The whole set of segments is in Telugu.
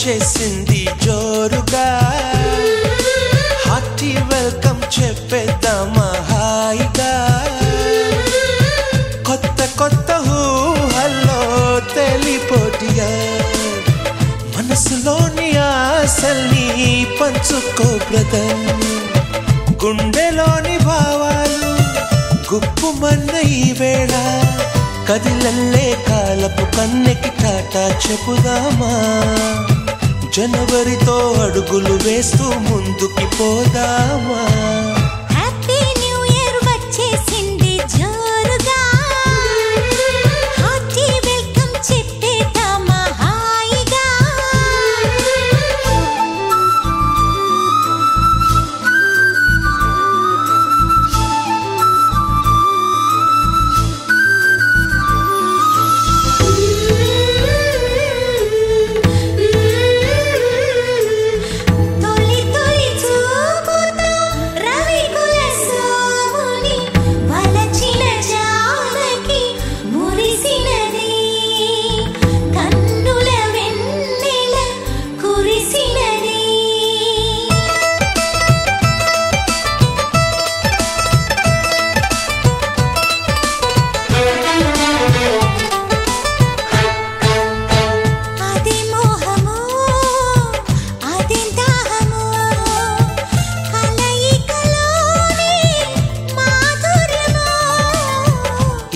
వచ్చేసింది జోరుగా హార్టీ వెల్కమ్ చెప్పేద్దామా హాయిగా కొత్త కొత్త ఊహల్లో తెలిపోటియా మనసులోని ఆశల్ని పంచుకో బ్రదర్ గుండెలోని భావాలు గుప్పుమన్న ఈ వేళ కదిలల్లే కాలపు కన్నెకి టాటా చెప్పుదామా జనవరితో అడుగులు వేస్తూ ముందుకి పోదామా హ్యాపీ న్యూ ఇయర్ వచ్చేసింది జోరుగా హార్టీ వెల్కమ్ చెప్పేద్దామా హాయిగా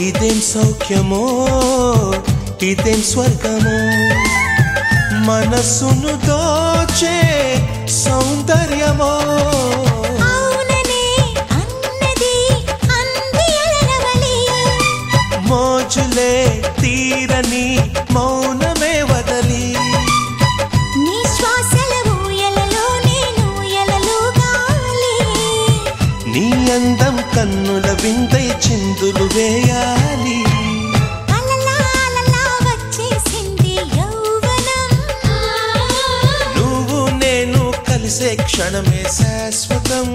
ఇదేం సౌఖ్యమో ఇదేం స్వర్గమో మనసును దోచే సౌందర్యమో మోజులే తీరని మౌనమే వదలి నీ శ్వాసల ఊయలలో నేను ఎలలుగాలి నీ అందం కన్నుల విందై చిందులు వేయాలి వచ్చేసింది యౌవనం నువ్వు నేను కలిసే క్షణమే శాశ్వతం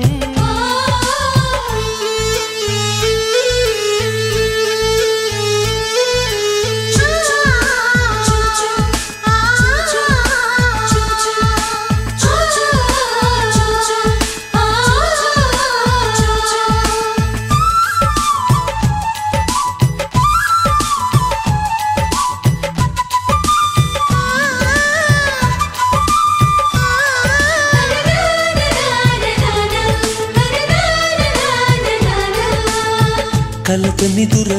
కలత నిదుర